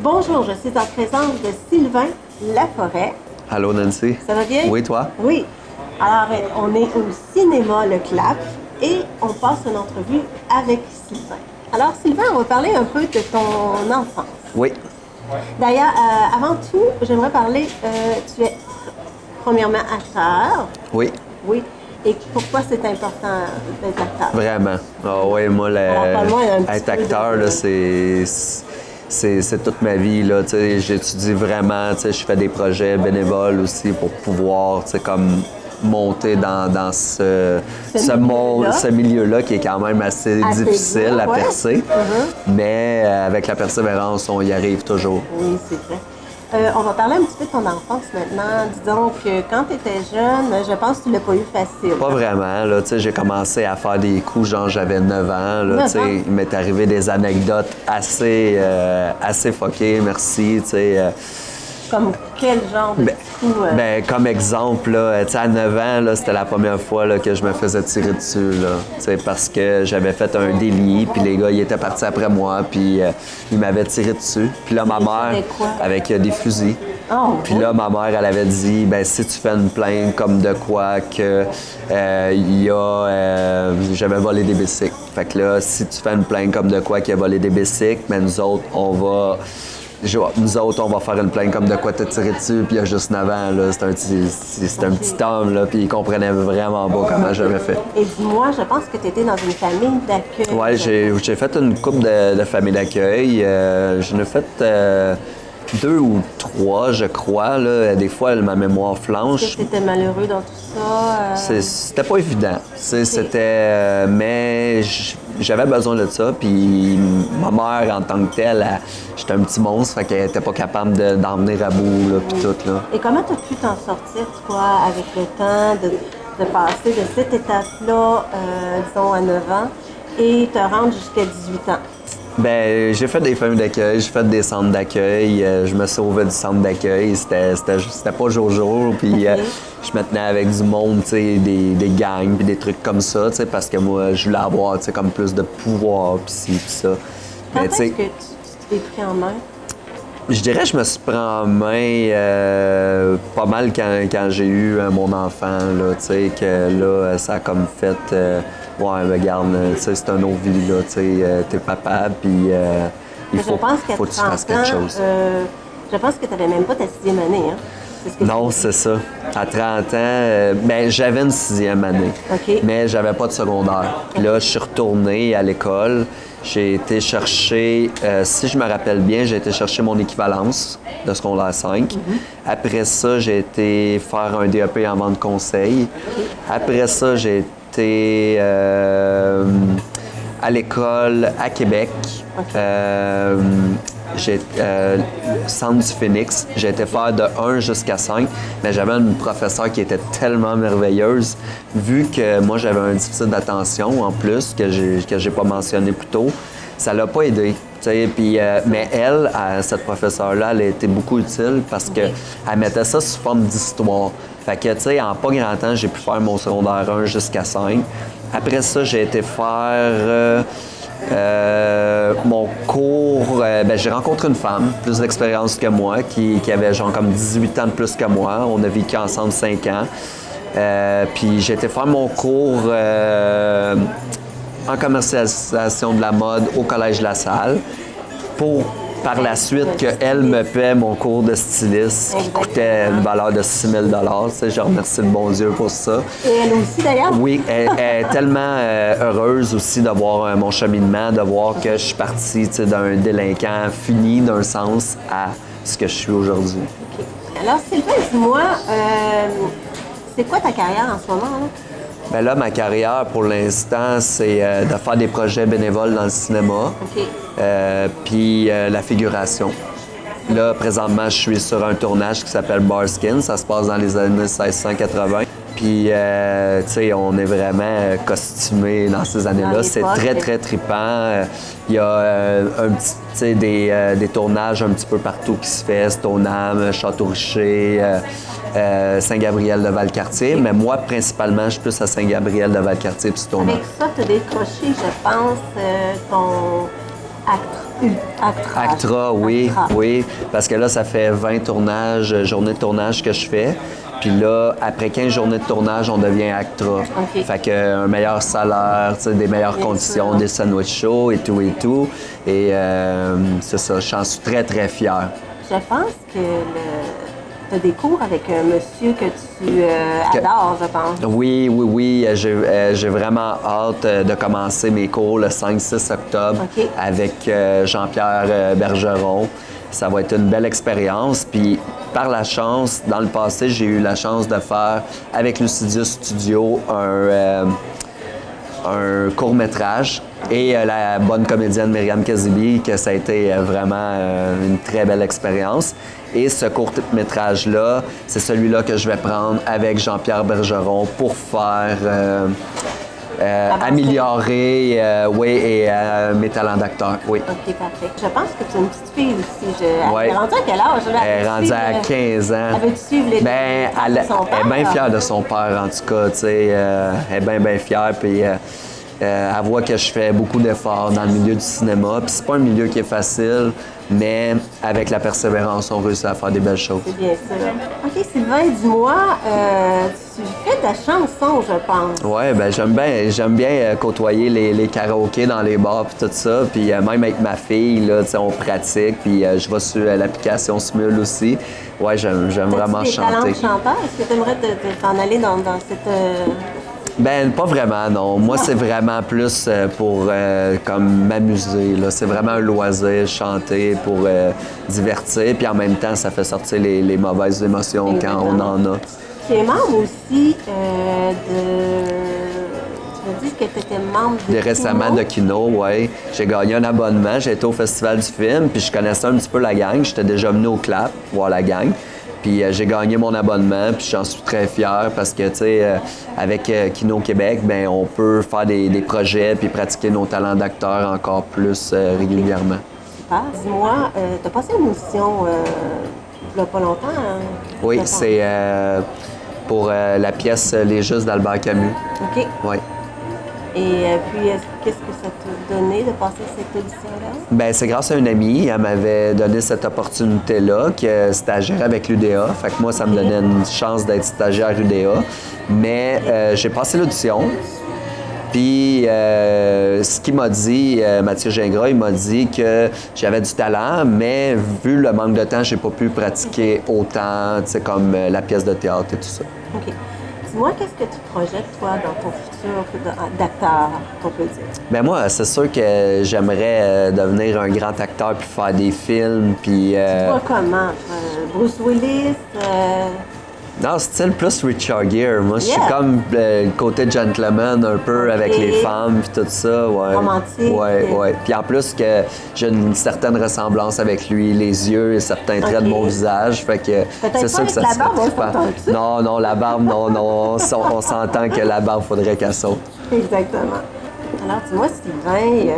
Bonjour, je suis en présence de Sylvain Laforêt. Allô Nancy. Ça va bien? Oui, toi? Oui. Alors, on est au cinéma Le Clap et on passe une entrevue avec Sylvain. Alors, Sylvain, on va parler un peu de ton enfance. Oui. D'ailleurs, avant tout, j'aimerais parler, tu es premièrement acteur. Oui. Oui. Et pourquoi c'est important d'être acteur? Vraiment. Ah oui, moi, être acteur, là, c'est toute ma vie. Là, j'étudie vraiment, je fais des projets bénévoles aussi pour pouvoir comme monter dans ce milieu-là qui est quand même assez difficile à percer. Mais avec la persévérance, on y arrive toujours. Oui, c'est vrai. On va parler un petit peu de ton enfance maintenant. Disons que quand tu étais jeune, je pense que tu l'as pas eu facile. Pas vraiment. Là, j'ai commencé à faire des coups, genre j'avais 9 ans. Là, il m'est arrivé des anecdotes assez fuckées, merci. Comme quel genre de coups? Comme exemple, là, à 9 ans, là, c'était la première fois là, que je me faisais tirer dessus. Là, parce que j'avais fait un délit, puis les gars, ils étaient partis après moi, puis ils m'avaient tiré dessus. Puis là, ma mère, avec des fusils. Oh, puis là, ma mère, elle avait dit, ben si tu fais une plainte comme de quoi que j'avais volé des bicycles. Fait que là, si tu fais une plainte comme de quoi qu'il a volé des bicycles, mais nous autres, on va faire une plainte comme de quoi t'as tiré dessus, puis il y a juste 9 ans, là, c'est un petit homme, là, puis il comprenait vraiment pas comment j'avais fait. Et dis-moi, je pense que tu étais dans une famille d'accueil. Oui, j'ai fait une couple de familles d'accueil. J'en ai fait 2 ou 3, je crois. Là. Des fois, ma mémoire flanche. Est-ce que tu étais malheureux dans tout ça? C'était pas évident. C'était... mais j'avais besoin de ça. Puis ma mère, en tant que telle, j'étais un petit monstre, fait qu'elle était pas capable d'emmener à bout, là, puis tout. Là. Et comment tu as pu t'en sortir, toi, avec le temps, de passer de cette étape-là, disons, à 9 ans, et te rendre jusqu'à 18 ans? Ben, j'ai fait des familles d'accueil, j'ai fait des centres d'accueil, je me sauvais du centre d'accueil, c'était pas jour, puis je me tenais avec du monde, tu sais, des gangs, puis des trucs comme ça, tu sais, parce que moi, je voulais avoir, tu sais, comme plus de pouvoir, puis ci, puis ça. Quand est-ce que tu t'es pris en main? Je dirais que je me suis pris en main pas mal quand j'ai eu mon enfant, là, tu sais, que là, ça a comme fait... ouais, regarde, c'est un autre vie, là, tu sais, t'es papa, puis il faut que tu fasses quelque chose. Je pense que tu n'avais même pas ta 6e année, hein? Non, c'est ça. À 30 ans, ben, j'avais une 6e année, mais j'avais pas de secondaire. Puis là, je suis retourné à l'école. J'ai été chercher, si je me rappelle bien, j'ai été chercher mon équivalence de secondaire 5. Après ça, j'ai été faire un DEP en vente conseil. Après ça, j'ai été à l'école à Québec. Centre du Phoenix. J'ai été faire de 1 jusqu'à 5, mais j'avais une professeure qui était tellement merveilleuse. Vu que moi, j'avais un déficit d'attention en plus, que j'ai pas mentionné plus tôt, ça l'a pas aidé. Puis, mais elle, cette professeure-là, elle a été beaucoup utile parce qu'elle mettait ça sous forme d'histoire. Fait que, tu sais, en pas grand temps, j'ai pu faire mon secondaire 1 jusqu'à 5. Après ça, j'ai été faire... mon cours, j'ai rencontré une femme, plus d'expérience que moi, qui avait genre comme 18 ans de plus que moi. On a vécu ensemble 5 ans. Puis j'ai été faire mon cours en commercialisation de la mode au Collège La Salle pour par la suite qu'elle me paie mon cours de styliste qui coûtait une valeur de 6 000 $. Je remercie le bon Dieu pour ça. Et elle aussi, d'ailleurs? Oui, elle est tellement heureuse aussi de voir mon cheminement, de voir que je suis parti d'un délinquant fini d'un sens à ce que je suis aujourd'hui. Alors, Sylvain, dis-moi, c'est quoi ta carrière en ce moment? Là? Bien là, ma carrière, pour l'instant, c'est de faire des projets bénévoles dans le cinéma, puis la figuration. Là, présentement, je suis sur un tournage qui s'appelle Barskin. Ça se passe dans les années 1680. Puis, tu sais, on est vraiment costumé dans ces années-là. C'est très, très trippant. Il y a des tournages un petit peu partout qui se fait. Stoneham, Château-Richer, Saint-Gabriel de Valcartier. Mais moi, principalement, je suis plus à Saint-Gabriel de Valcartier puis Stoneham. Avec ça, tu as décroché, je pense, ton Actra. Actra, oui, Actra. oui. Parce que là, ça fait 20 tournages, journées de tournage que je fais. Puis là, après 15 journées de tournage, on devient Actra. OK. Fait qu'un meilleur salaire, tu sais, des meilleures Bien conditions, sûr. des sandwich chauds et tout et tout. Et c'est ça, j'en suis très, très fier. Je pense que tu as des cours avec un monsieur que tu adores, je pense. Oui, oui, oui. J'ai vraiment hâte de commencer mes cours le 5-6 octobre OK. avec Jean-Pierre Bergeron. Ça va être une belle expérience. Puis, par la chance, dans le passé, j'ai eu la chance de faire avec Lucidius Studio un court-métrage et la bonne comédienne Myriam Kazibi, que ça a été vraiment une très belle expérience. Et ce court-métrage-là, c'est celui-là que je vais prendre avec Jean-Pierre Bergeron pour faire améliorer mes talents d'acteur. Oui. OK, parfait. Je pense que tu es une petite fille aussi. Elle Ouais. est rendue à quel âge? Elle est rendue à 15 ans. Elle veut suivre les Ben, traces de son elle est bien père? fière de son père, en tout cas. Tu sais, elle est bien, bien fière. Puis elle voit que je fais beaucoup d'efforts dans le milieu du cinéma. Puis c'est pas un milieu qui est facile, mais avec la persévérance, on réussit à faire des belles choses. C'est bien sûr. OK, Sylvain, dis-moi, tu fais de la chanson, je pense. Ouais, ben j'aime bien côtoyer les karaokés dans les bars puis tout ça. Puis même avec ma fille, là, tu sais, on pratique. Puis je vais sur l'application Smule aussi. Ouais, j'aime vraiment As-tu des talents de chanter. chanteur? Est-ce que tu aimerais t'en aller dans cette... Ben, pas vraiment, non. Moi, c'est vraiment plus pour comme m'amuser, là. C'est vraiment un loisir, chanter pour divertir. Puis en même temps, ça fait sortir les mauvaises émotions quand on en a. Tu es membre aussi Tu m'as dit que tu étais membre de Récemment Kino. de Kino, oui. J'ai gagné un abonnement, j'ai été au Festival du film, puis je connaissais un petit peu la gang. J'étais déjà venu au Clap voir la gang. Puis j'ai gagné mon abonnement, puis j'en suis très fier parce que, tu sais, avec Kino Québec, ben on peut faire des projets puis pratiquer nos talents d'acteur encore plus régulièrement. Super. Dis-moi, tu as passé une audition il n'y a pas longtemps. Hein? Oui, Je pense. c'est pour la pièce Les Justes d'Albert Camus. OK. Oui. Et puis, qu'est-ce que ça t'a donné de passer cette audition-là? Ben c'est grâce à une amie. Elle m'avait donné cette opportunité-là, qui est stagiaire avec l'UDA. Fait que moi, ça me donnait une chance d'être stagiaire UDA. Mais j'ai passé l'audition. Puis, ce qu'il m'a dit, Mathieu Gingras, il m'a dit que j'avais du talent, mais vu le manque de temps, j'ai pas pu pratiquer autant, tu sais, comme la pièce de théâtre et tout ça. OK. Dis-moi, qu'est-ce que tu projettes, toi, dans ton futur d'acteur, qu'on peut dire? Ben moi, c'est sûr que j'aimerais devenir un grand acteur puis faire des films, puis... Toi, comment? Bruce Willis? Non, style plus Richard Gere. Moi, je suis Yeah. comme le côté gentleman un peu Ok. avec les femmes puis tout ça. Ouais. Romantique. Ouais, ouais. Puis en plus que j'ai une certaine ressemblance avec lui, les yeux et certains traits de mon visage. Fait que Peut-être c'est sûr pas que ça avec la serait barbe, on trippant. s'entend dessus. Non, non, la barbe, non, non. On s'entend que la barbe, faudrait qu'elle saute. Exactement. Alors, dis-moi, Sylvain,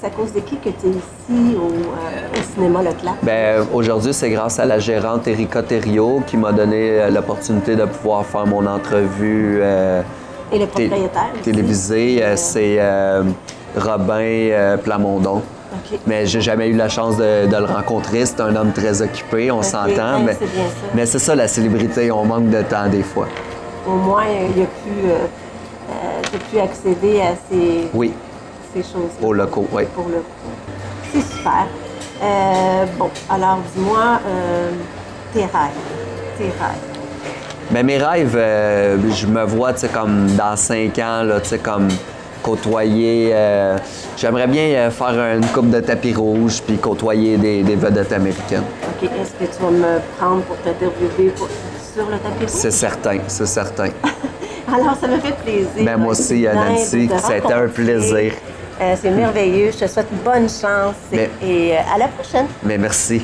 c'est à cause de qui que tu es ici au cinéma Le Clap? Ben, aujourd'hui, c'est grâce à la gérante Erika Thériault qui m'a donné l'opportunité de pouvoir faire mon entrevue Et le propriétaire aussi. télévisée. C'est Robin Plamondon. OK. Mais j'ai jamais eu la chance de le rencontrer. C'est un homme très occupé, on s'entend. Ouais, Mais, c'est bien ça. mais c'est ça, la célébrité, on manque de temps des fois. Au moins, il a pu accéder à Oui, ces choses-là. aux locaux, oui. Pour le coup. C'est super. Bon, alors dis-moi, tes rêves. Tes rêves. Ben, mes rêves, je me vois, tu sais, comme dans 5 ans, là, tu sais, comme côtoyer. J'aimerais bien faire une coupe de tapis rouge puis côtoyer des vedettes américaines. OK, est-ce que tu vas me prendre pour t'interviewer sur le tapis rouge? C'est certain, c'est certain. Alors, ça me fait plaisir. Ben, moi aussi, Nancy, ça a été un plaisir. C'est merveilleux. Je te souhaite bonne chance Mais- et à la prochaine. Mais merci.